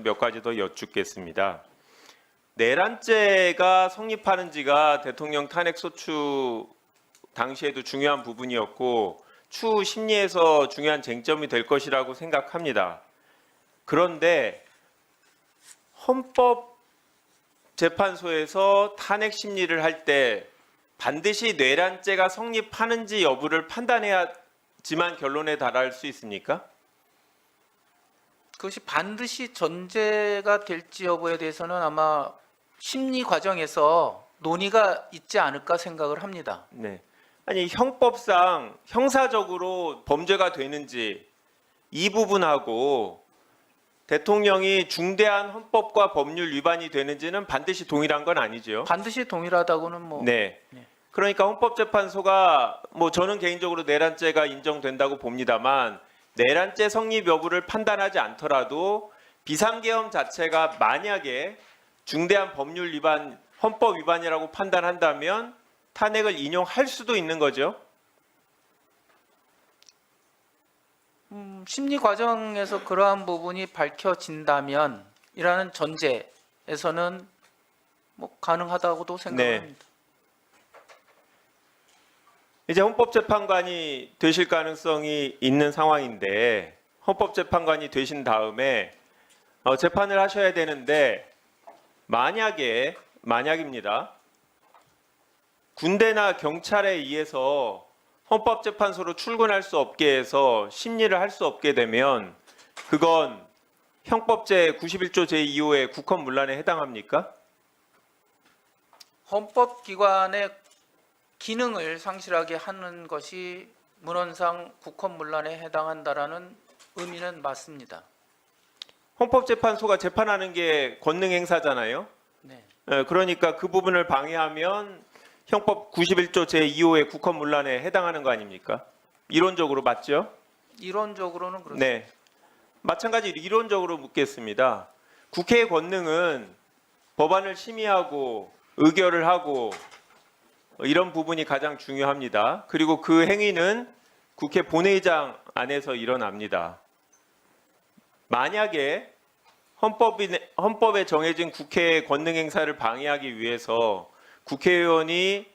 몇 가지 더 여쭙겠습니다. 내란죄가 성립하는지가 대통령 탄핵 소추 당시에도 중요한 부분이었고 추후 심리에서 중요한 쟁점이 될 것이라고 생각합니다. 그런데 헌법재판소에서 탄핵 심리를 할 때 반드시 내란죄가 성립하는지 여부를 판단해야지만 결론에 달할 수 있습니까? 그것이 반드시 전제가 될지 여부에 대해서는 아마 심리 과정에서 논의가 있지 않을까 생각을 합니다. 네. 아니 형법상 형사적으로 범죄가 되는지 이 부분하고 대통령이 중대한 헌법과 법률 위반이 되는지는 반드시 동일한 건 아니죠. 반드시 동일하다고는 뭐 네. 네. 그러니까 헌법재판소가 뭐 저는 개인적으로 내란죄가 인정된다고 봅니다만 내란죄 성립 여부를 판단하지 않더라도 비상계엄 자체가 만약에 중대한 법률 위반, 헌법 위반이라고 판단한다면 탄핵을 인용할 수도 있는 거죠. 심리 과정에서 그러한 부분이 밝혀진다면 이라는 전제에서는 뭐 가능하다고도 생각합니다. 이제 헌법재판관이 되실 가능성이 있는 상황인데 헌법재판관이 되신 다음에 재판을 하셔야 되는데 만약입니다. 군대나 경찰에 의해서 헌법재판소로 출근할 수 없게 해서 심리를 할 수 없게 되면 그건 형법제 91조 제2호의 국헌문란에 해당합니까? 헌법기관의 기능을 상실하게 하는 것이 문헌상 국헌문란에 해당한다라는 의미는 맞습니다. 헌법재판소가 재판하는 게 권능 행사잖아요. 네. 그러니까 그 부분을 방해하면 형법 91조 제2호의 국헌문란에 해당하는 거 아닙니까? 이론적으로 맞죠? 이론적으로는 그렇습니다. 네. 마찬가지로 이론적으로 묻겠습니다. 국회의 권능은 법안을 심의하고 의결을 하고 이런 부분이 가장 중요합니다. 그리고 그 행위는 국회 본회의장 안에서 일어납니다. 만약에 헌법에 정해진 국회의 권능 행사를 방해하기 위해서 국회의원이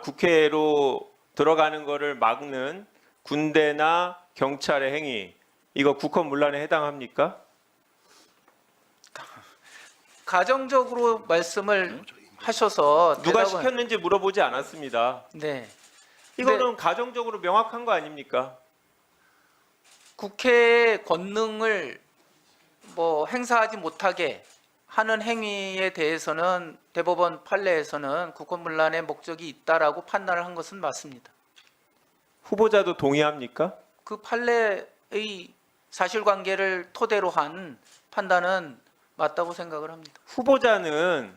국회로 들어가는 것을 막는 군대나 경찰의 행위, 이거 국헌문란에 해당합니까? 가정적으로 말씀을 하셔서 누가 대답은- 시켰는지 물어보지 않았습니다. 네. 이거는 가정적으로 명확한 거 아닙니까? 국회의 권능을 뭐 행사하지 못하게 하는 행위에 대해서는 대법원 판례에서는 국헌문란의 목적이 있다라고 판단을 한 것은 맞습니다. 후보자도 동의합니까? 그 판례의 사실관계를 토대로 한 판단은 맞다고 생각을 합니다. 후보자는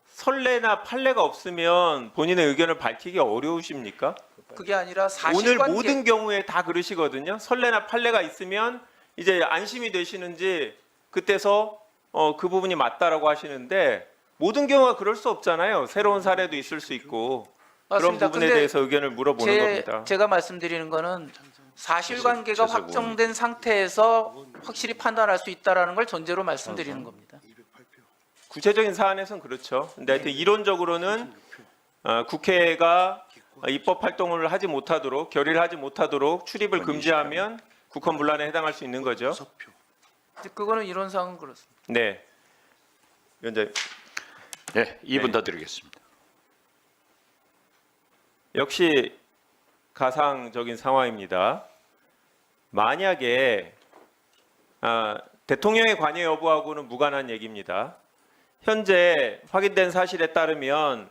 선례나 판례가 없으면 본인의 의견을 밝히기 어려우십니까? 그게 아니라 오늘 사실관계 모든 경우에 다 그러시거든요. 선례나 판례가 있으면 이제 안심이 되시는지 그때서 그 부분이 맞다라고 하시는데 모든 경우가 그럴 수 없잖아요. 새로운 사례도 있을 수 있고 그런 맞습니다. 부분에 근데 대해서 의견을 물어보는 겁니다. 제가 말씀드리는 거는 사실관계가 재석 확정된 상태에서 확실히 판단할 수 있다라는 걸 전제로 말씀드리는 겁니다. 구체적인 사안에서는 그렇죠. 근데 하여튼 이론적으로는 국회가 입법 활동을 하지 못하도록 결의를 하지 못하도록 출입을 금지하면 국헌문란에 해당할 수 있는 거죠. 그거는 이론상은 그렇습니다. 네. 위원장님. 네, 2분 더 드리겠습니다. 역시 가상적인 상황입니다. 만약에 대통령의 관여 여부하고는 무관한 얘기입니다. 현재 확인된 사실에 따르면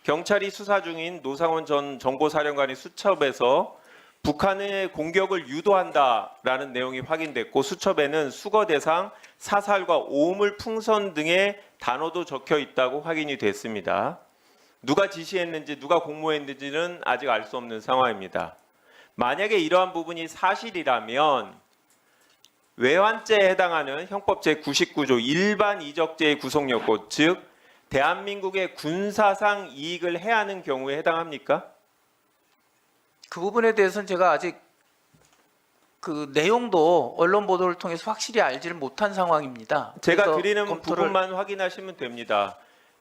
경찰이 수사 중인 노상원 전 정보사령관이 수첩에서 북한의 공격을 유도한다라는 내용이 확인됐고 수첩에는 수거 대상, 사살과 오물 풍선 등의 단어도 적혀 있다고 확인이 됐습니다. 누가 지시했는지 누가 공모했는지는 아직 알 수 없는 상황입니다. 만약에 이러한 부분이 사실이라면 외환죄에 해당하는 형법 제99조 일반 이적죄의 구속요건, 즉 대한민국의 군사상 이익을 해하는 경우에 해당합니까? 그 부분에 대해서는 제가 아직 그 내용도 언론 보도를 통해서 확실히 알지를 못한 상황입니다. 제가 그래서 드리는 검토를- 부분만 확인하시면 됩니다.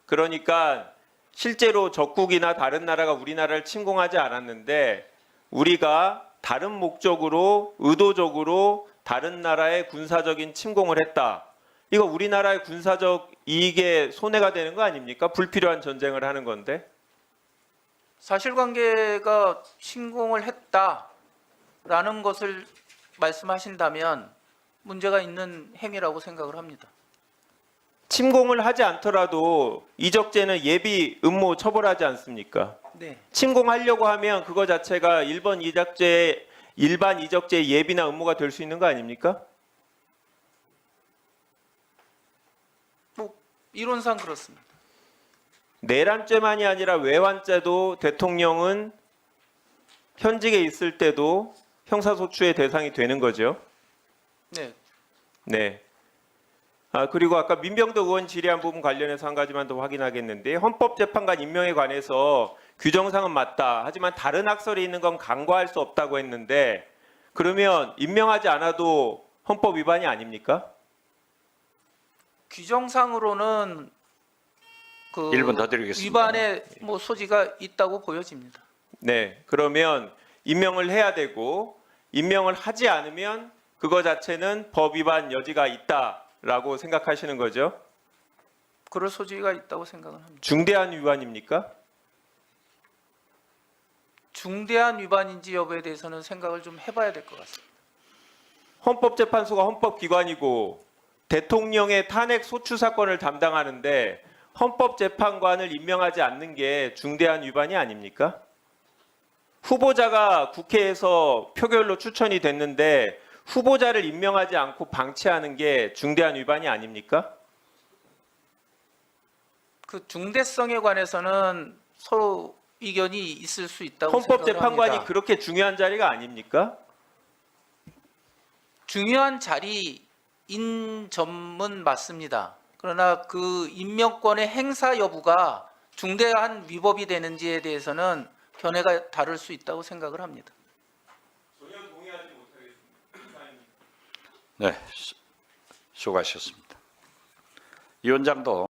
그러니까 실제로 적국이나 다른 나라가 우리나라를 침공하지 않았는데 우리가 다른 목적으로 의도적으로 다른 나라의 군사적인 침공을 했다. 이거 우리나라의 군사적 이익에 손해가 되는 거 아닙니까? 불필요한 전쟁을 하는 건데. 사실관계가 침공을 했다라는 것을 말씀하신다면 문제가 있는 행위라고 생각을 합니다. 침공을 하지 않더라도 이적죄는 예비 음모 처벌하지 않습니까? 네. 침공하려고 하면 그거 자체가 일반 이적죄의 예비나 음모가 될 수 있는 거 아닙니까? 뭐 이론상 그렇습니다. 내란죄만이 아니라 외환죄도 대통령은 현직에 있을 때도 형사소추의 대상이 되는 거죠. 네. 네. 그리고 아까 민병덕 의원 질의한 부분 관련해서 한 가지만 더 확인하겠는데 헌법재판관 임명에 관해서 규정상은 맞다. 하지만 다른 학설이 있는 건 간과할 수 없다고 했는데 그러면 임명하지 않아도 헌법 위반이 아닙니까? 규정상으로는 그 1분 더 드리겠습니다. 위반의 뭐 소지가 있다고 보여집니다. 네. 그러면 임명을 해야 되고 임명을 하지 않으면 그거 자체는 법 위반 여지가 있다라고 생각하시는 거죠? 그럴 소지가 있다고 생각을 합니다. 중대한 위반입니까? 중대한 위반인지 여부에 대해서는 생각을 좀 해봐야 될 것 같습니다. 헌법재판소가 헌법기관이고 대통령의 탄핵 소추 사건을 담당하는데 헌법재판관을 임명하지 않는 게 중대한 위반이 아닙니까? 후보자가 국회에서 표결로 추천이 됐는데 후보자를 임명하지 않고 방치하는 게 중대한 위반이 아닙니까? 그 중대성에 관해서는 서로 이견이 있을 수 있다고 생각을 헌법재판관이 합니다. 그렇게 중요한 자리가 아닙니까? 중요한 자리인 점은 맞습니다. 그러나 그 임명권의 행사 여부가 중대한 위법이 되는지에 대해서는 견해가 다를 수 있다고 생각을 합니다. 전혀 동의하지 못하겠습니다. 네, 수고하셨습니다. 위원장도